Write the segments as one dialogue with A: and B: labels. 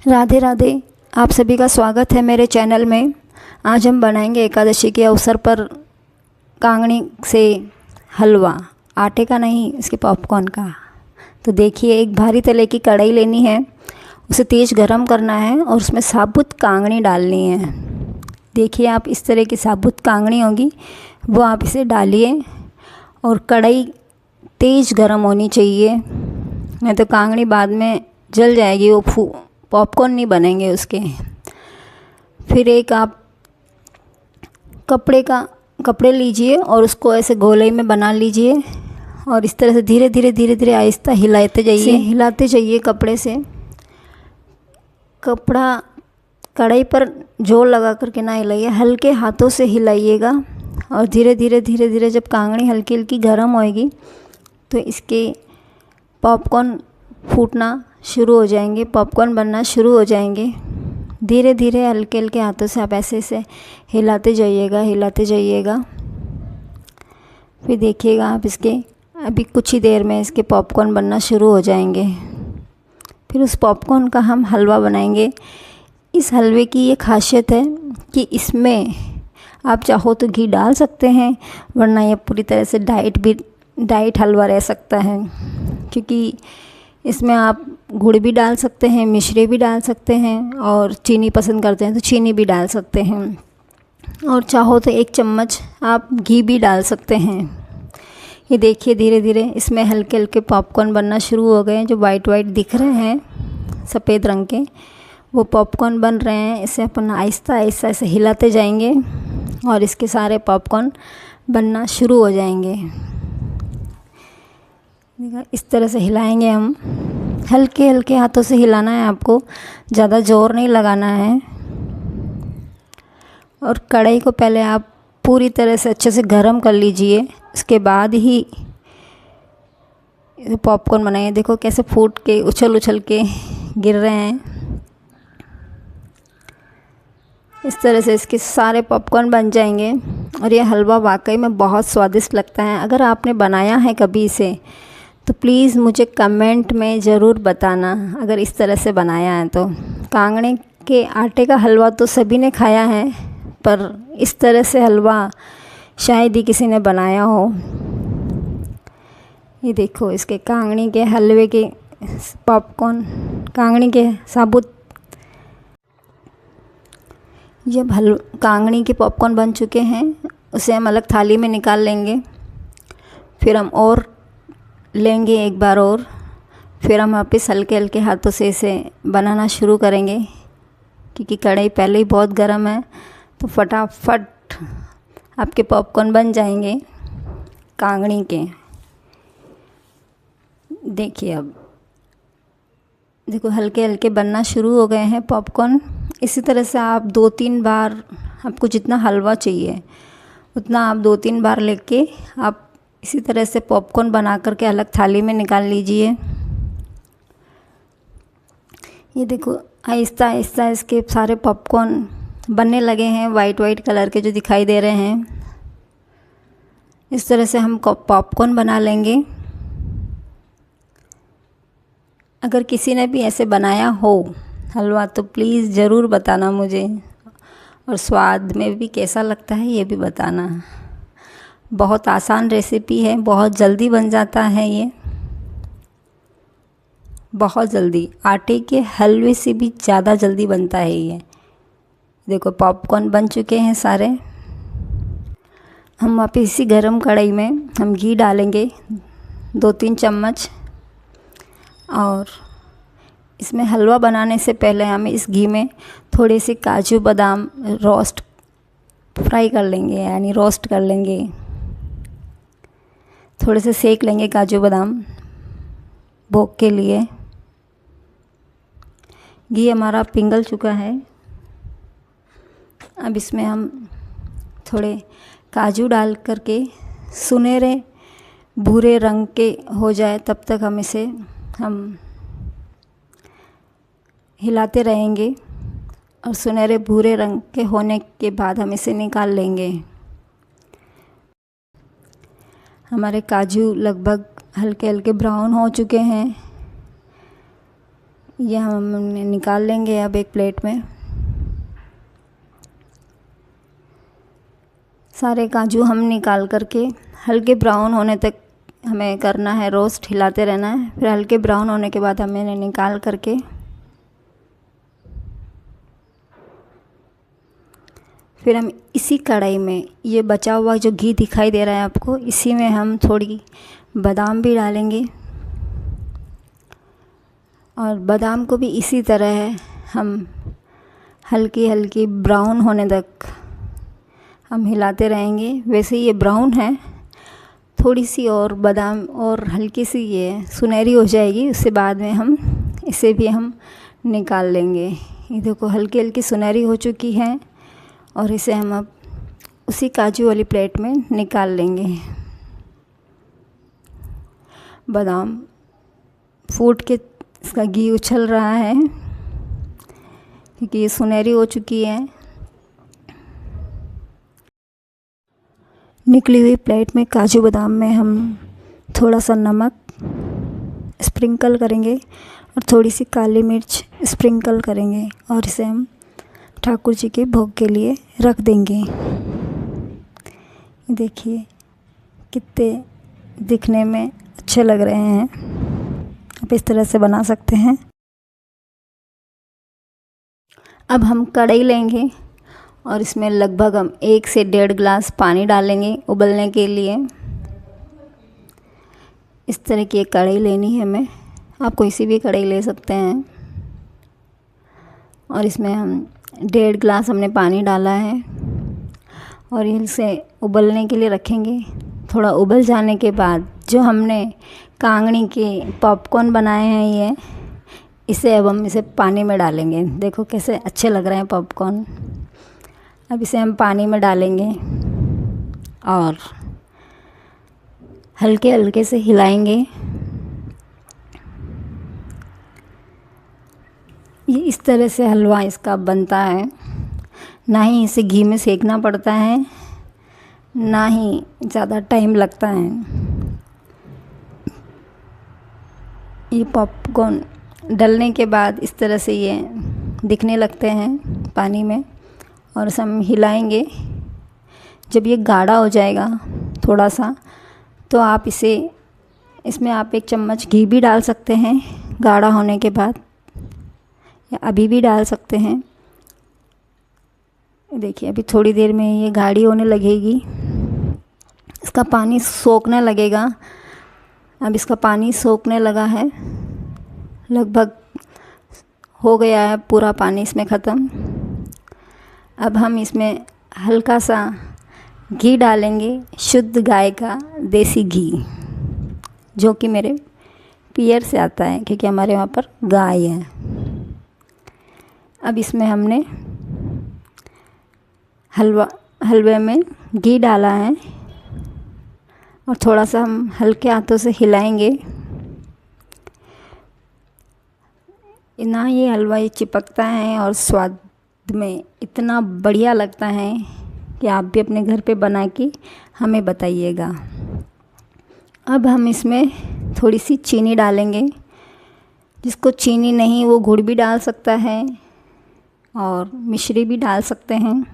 A: राधे राधे। आप सभी का स्वागत है मेरे चैनल में। आज हम बनाएंगे एकादशी के अवसर पर कांगणी से हलवा, आटे का नहीं, इसके पॉपकॉर्न का। तो देखिए, एक भारी तले की कढ़ाई लेनी है, उसे तेज़ गरम करना है और उसमें साबुत कांगणी डालनी है। देखिए, आप इस तरह की साबुत कांगणी होगी वो आप इसे डालिए और कढ़ाई तेज़ गरम होनी चाहिए, नहीं तो कांगणी बाद में जल जाएगी, वो पॉपकॉर्न नहीं बनेंगे उसके। फिर एक आप कपड़े लीजिए और उसको ऐसे गोले में बना लीजिए और इस तरह से धीरे धीरे आहिस्ता हिलाते जाइए कपड़े से। कपड़ा कढ़ाई पर जोर लगा करके ना हिलाइए, हल्के हाथों से हिलाइएगा और धीरे धीरे जब कांगड़ी हल्की हल्की गर्म होएगी तो इसके पॉपकॉर्न फूटना शुरू हो जाएंगे, पॉपकॉर्न बनना शुरू हो जाएंगे। धीरे धीरे हल्के हल्के हाथों से आप ऐसे हिलाते जाइएगा। फिर देखिएगा आप इसके अभी कुछ ही देर में इसके पॉपकॉर्न बनना शुरू हो जाएंगे। फिर उस पॉपकॉर्न का हम हलवा बनाएंगे। इस हलवे की ये खासियत है कि इसमें आप चाहो तो घी डाल सकते हैं, वरना ये पूरी तरह से डाइट हलवा रह सकता है, क्योंकि इसमें आप गुड़ भी डाल सकते हैं, मिश्री भी डाल सकते हैं और चीनी पसंद करते हैं तो चीनी भी डाल सकते हैं, और चाहो तो 1 चम्मच आप घी भी डाल सकते हैं। ये देखिए, धीरे धीरे इसमें हल्के हल्के पॉपकॉर्न बनना शुरू हो गए हैं। जो वाइट दिख रहे हैं सफ़ेद रंग के, वो पॉपकॉर्न बन रहे हैं। इसे अपन आहिस्ता ऐसे हिलाते जाएंगे और इसके सारे पॉपकॉर्न बनना शुरू हो जाएंगे। इस तरह से हिलाएंगे हम, हल्के हल्के हाथों से हिलाना है आपको, ज़्यादा ज़ोर नहीं लगाना है। और कढ़ाई को पहले आप पूरी तरह से अच्छे से गरम कर लीजिए, उसके बाद ही पॉपकॉर्न बनाइए। देखो कैसे फूट के उछल के गिर रहे हैं। इस तरह से इसके सारे पॉपकॉर्न बन जाएंगे और ये हलवा वाकई में बहुत स्वादिष्ट लगता है। अगर आपने बनाया है कभी इसे तो प्लीज़ मुझे कमेंट में ज़रूर बताना, अगर इस तरह से बनाया है तो। कांगड़े के आटे का हलवा तो सभी ने खाया है, पर इस तरह से हलवा शायद ही किसी ने बनाया हो। ये देखो, इसके कांगड़ी के हलवे के पॉपकॉर्न, कांगड़ी के साबुत, जब कांगड़ी के पॉपकॉर्न बन चुके हैं उसे हम अलग थाली में निकाल लेंगे। फिर हम और लेंगे एक बार और, फिर हम वापस हल्के हल्के हाथों से इसे बनाना शुरू करेंगे, क्योंकि कढ़ाई पहले ही बहुत गर्म है, तो फटाफट आपके पॉपकॉर्न बन जाएंगे कांगड़ी के। देखिए, अब देखो हल्के हल्के बनना शुरू हो गए हैं पॉपकॉर्न। इसी तरह से आप 2-3 बार, आपको जितना हलवा चाहिए उतना आप 2-3 बार लेके आप इसी तरह से पॉपकॉर्न बना करके अलग थाली में निकाल लीजिए। ये देखो, आहिस्ता आहिस्ता इसके सारे पॉपकॉर्न बनने लगे हैं, वाइट कलर के जो दिखाई दे रहे हैं। इस तरह से हम पॉपकॉर्न बना लेंगे। अगर किसी ने भी ऐसे बनाया हो हलवा तो प्लीज़ ज़रूर बताना मुझे, और स्वाद में भी कैसा लगता है ये भी बताना। बहुत आसान रेसिपी है, बहुत जल्दी बन जाता है ये, बहुत जल्दी, आटे के हलवे से भी ज़्यादा जल्दी बनता है ये। देखो पॉपकॉर्न बन चुके हैं सारे। हम वापस इसी गरम कढ़ाई में हम घी डालेंगे 2-3 चम्मच, और इसमें हलवा बनाने से पहले हम इस घी में थोड़े से काजू बादाम फ्राई कर लेंगे, यानी रोस्ट कर लेंगे। थोड़े से सेक लेंगे काजू बादाम भोग के लिए। घी हमारा पिघल चुका है। अब इसमें हम थोड़े काजू डाल करके सुनहरे भूरे रंग के हो जाए तब तक हम इसे हिलाते रहेंगे, और सुनहरे भूरे रंग के होने के बाद हम इसे निकाल लेंगे। हमारे काजू लगभग हल्के हल्के ब्राउन हो चुके हैं। ये हम निकाल लेंगे अब एक प्लेट में। सारे काजू हम निकाल करके हल्के ब्राउन होने तक हमें करना है, रोस्ट हिलाते रहना है। फिर हल्के ब्राउन होने के बाद हमें निकाल करके फिर हम इसी कढ़ाई में ये बचा हुआ जो घी दिखाई दे रहा है आपको, इसी में हम थोड़ी बादाम भी डालेंगे और बादाम को भी इसी तरह हम हल्की हल्की ब्राउन होने तक हम हिलाते रहेंगे। वैसे ये ब्राउन है, थोड़ी सी और बादाम और हल्की सी ये सुनहरी हो जाएगी, उसके बाद में हम इसे भी हम निकाल लेंगे। ये देखो हल्की हल्की सुनहरी हो चुकी है और इसे हम अब उसी काजू वाली प्लेट में निकाल लेंगे। बादाम फूट के इसका घी उछल रहा है क्योंकि ये सुनहरी हो चुकी है। निकली हुई प्लेट में काजू बादाम में हम थोड़ा सा नमक स्प्रिंकल करेंगे और थोड़ी सी काली मिर्च स्प्रिंकल करेंगे और इसे हम ठाकुर जी के भोग के लिए रख देंगे। देखिए कितने दिखने में अच्छे लग रहे हैं। आप इस तरह से बना सकते हैं। अब हम कढ़ाई लेंगे और इसमें लगभग हम 1 से 1.5 गिलास पानी डालेंगे उबलने के लिए। इस तरह की एक कढ़ाई लेनी है हमें, आप कोई सी भी कढ़ाई ले सकते हैं। और इसमें हम 1.5 गिलास हमने पानी डाला है और इसे उबलने के लिए रखेंगे। थोड़ा उबल जाने के बाद जो हमने कांगड़ी के पॉपकॉर्न बनाए हैं इसे अब हम इसे पानी में डालेंगे। देखो कैसे अच्छे लग रहे हैं पॉपकॉर्न। अब इसे हम पानी में डालेंगे और हल्के हल्के से हिलाएंगे। ये इस तरह से हलवा इसका बनता है। ना ही इसे घी में सेकना पड़ता है, ना ही ज़्यादा टाइम लगता है। ये पॉपकॉर्न डलने के बाद इस तरह से ये दिखने लगते हैं पानी में और इसे हम हिलाएंगे। जब ये गाढ़ा हो जाएगा थोड़ा सा तो आप इसमें आप 1 चम्मच घी भी डाल सकते हैं गाढ़ा होने के बाद, या अभी भी डाल सकते हैं। देखिए अभी थोड़ी देर में ये गाढ़ी होने लगेगी, इसका पानी सोखने लगेगा। अब इसका पानी सोखने लगा है, लगभग हो गया है पूरा पानी इसमें ख़त्म। अब हम इसमें हल्का सा घी डालेंगे, शुद्ध गाय का देसी घी, जो कि मेरे पियर से आता है क्योंकि हमारे वहाँ पर गाय है। अब इसमें हमने हलवे में घी डाला है और थोड़ा सा हम हल्के हाथों से हिलाएंगे। ना ये हलवा ये चिपकता है और स्वाद में इतना बढ़िया लगता है कि आप भी अपने घर पे बना के हमें बताइएगा। अब हम इसमें थोड़ी सी चीनी डालेंगे। जिसको चीनी नहीं वो गुड़ भी डाल सकता है और मिश्री भी डाल सकते हैं।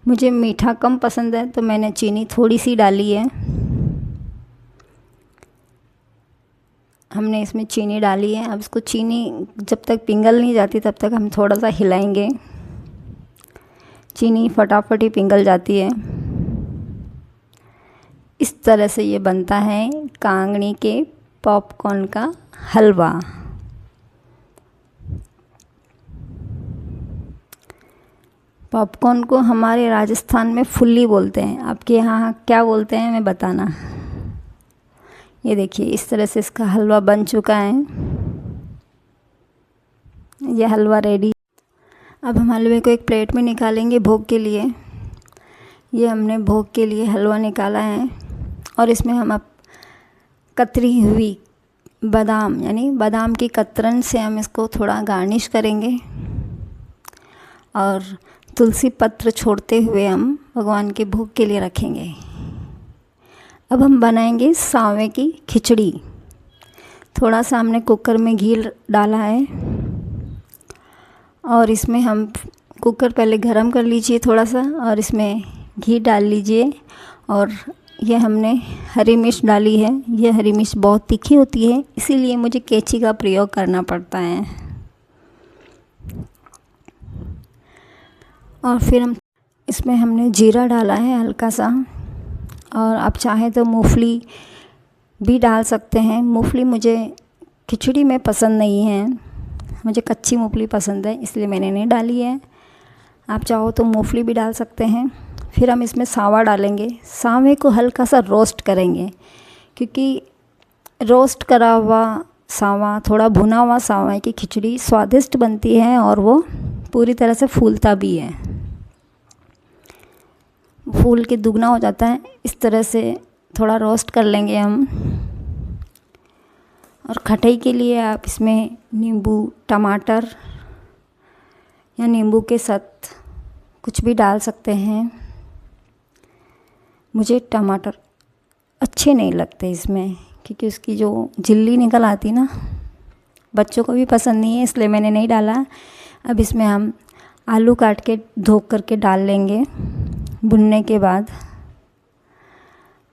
A: मुझे मीठा कम पसंद है तो मैंने चीनी थोड़ी सी डाली है। हमने इसमें चीनी डाली है। अब इसको चीनी जब तक पिघल नहीं जाती तब तक हम थोड़ा सा हिलाएंगे। चीनी फटाफट ही पिघल जाती है। इस तरह से ये बनता है कांगड़ी के पॉपकॉर्न का हलवा। पॉपकॉर्न को हमारे राजस्थान में फुल्ली बोलते हैं, आपके यहाँ क्या बोलते हैं हमें बताना। ये देखिए इस तरह से इसका हलवा बन चुका है। ये हलवा रेडी। अब हम हलवे को एक प्लेट में निकालेंगे भोग के लिए। ये हमने भोग के लिए हलवा निकाला है और इसमें हम अब कतरी हुई बादाम यानी बादाम की कतरन से हम इसको थोड़ा गार्निश करेंगे और तुलसी पत्र छोड़ते हुए हम भगवान के भोग के लिए रखेंगे। अब हम बनाएंगे सांवे की खिचड़ी। थोड़ा सा हमने कुकर में घी डाला है और इसमें हम कुकर पहले गरम कर लीजिए थोड़ा सा, और इसमें घी डाल लीजिए। और ये हमने हरी मिर्च डाली है। ये हरी मिर्च बहुत तीखी होती है, इसीलिए मुझे कैंची का प्रयोग करना पड़ता है। और फिर इसमें हमने जीरा डाला है हल्का सा, और आप चाहें तो मूंगफली भी डाल सकते हैं। मूंगफली मुझे खिचड़ी में पसंद नहीं है, मुझे कच्ची मूंगफली पसंद है, इसलिए मैंने नहीं डाली है। आप चाहो तो मूंगफली भी डाल सकते हैं। फिर हम इसमें सांवा डालेंगे। सांवे को हल्का सा रोस्ट करेंगे, क्योंकि रोस्ट करा हुआ सांवा, थोड़ा भुना हुआ सांवा की खिचड़ी स्वादिष्ट बनती है और वो पूरी तरह से फूलता भी है, फूल के दुगना हो जाता है। इस तरह से थोड़ा रोस्ट कर लेंगे हम। और खटाई के लिए आप इसमें नींबू, टमाटर या नींबू के साथ कुछ भी डाल सकते हैं। मुझे टमाटर अच्छे नहीं लगते इसमें, क्योंकि उसकी जो झिल्ली निकल आती ना, बच्चों को भी पसंद नहीं है, इसलिए मैंने नहीं डाला। अब इसमें हम आलू काट के धो करके डाल लेंगे भुनने के बाद।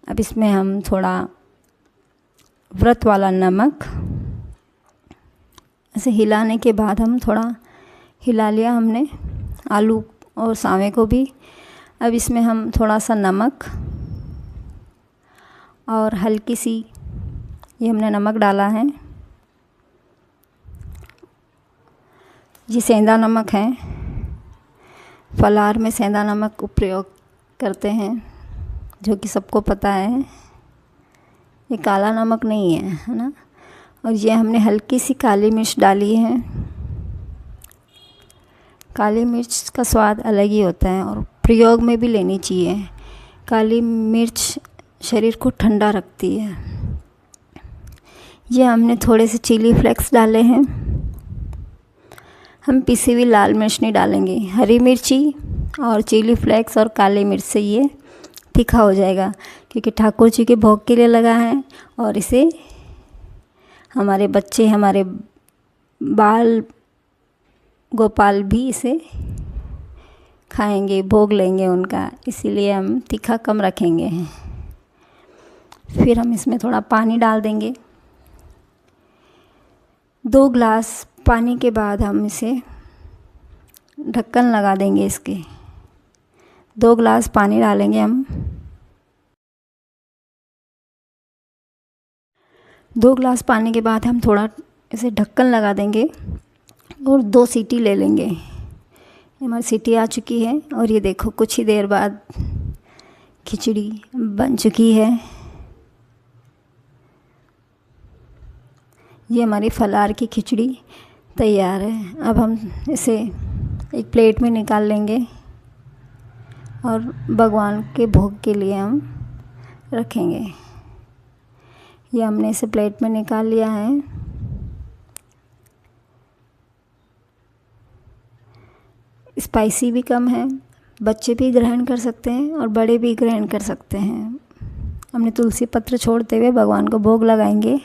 A: अब इसमें हम थोड़ा व्रत वाला नमक, ऐसे हिलाने के बाद हम थोड़ा हिला लिया हमने आलू और सांवे को भी। अब इसमें हम थोड़ा सा नमक और हल्की सी, ये हमने नमक डाला है, ये सेंधा नमक है। फलाहार में सेंधा नमक का प्रयोग करते हैं, जो कि सबको पता है। ये काला नमक नहीं है ना। और ये हमने हल्की सी काली मिर्च डाली है। काली मिर्च का स्वाद अलग ही होता है और प्रयोग में भी लेनी चाहिए। काली मिर्च शरीर को ठंडा रखती है। ये हमने थोड़े से चिली फ्लेक्स डाले हैं। हम पिसी हुई लाल मिर्च नहीं डालेंगे, हरी मिर्ची और चिली फ्लेक्स और काली मिर्च से ये तीखा हो जाएगा, क्योंकि ठाकुर जी के भोग के लिए लगा है। और इसे हमारे बच्चे, हमारे बाल गोपाल भी इसे खाएंगे, भोग लेंगे उनका, इसीलिए हम तीखा कम रखेंगे। फिर हम इसमें थोड़ा पानी डाल देंगे। 2 गिलास पानी के बाद हम इसे ढक्कन लगा देंगे इसके। 2 गिलास पानी डालेंगे हम। 2 गिलास पानी के बाद हम थोड़ा इसे ढक्कन लगा देंगे और 2 सीटी ले लेंगे। हमारी सीटी आ चुकी है और ये देखो कुछ ही देर बाद खिचड़ी बन चुकी है। ये हमारी फलाहार की खिचड़ी तैयार है। अब हम इसे एक प्लेट में निकाल लेंगे और भगवान के भोग के लिए हम रखेंगे। ये हमने इसे प्लेट में निकाल लिया है। स्पाइसी भी कम है, बच्चे भी ग्रहण कर सकते हैं और बड़े भी ग्रहण कर सकते हैं। हमने तुलसी पत्र छोड़ते हुए भगवान को भोग लगाएंगे।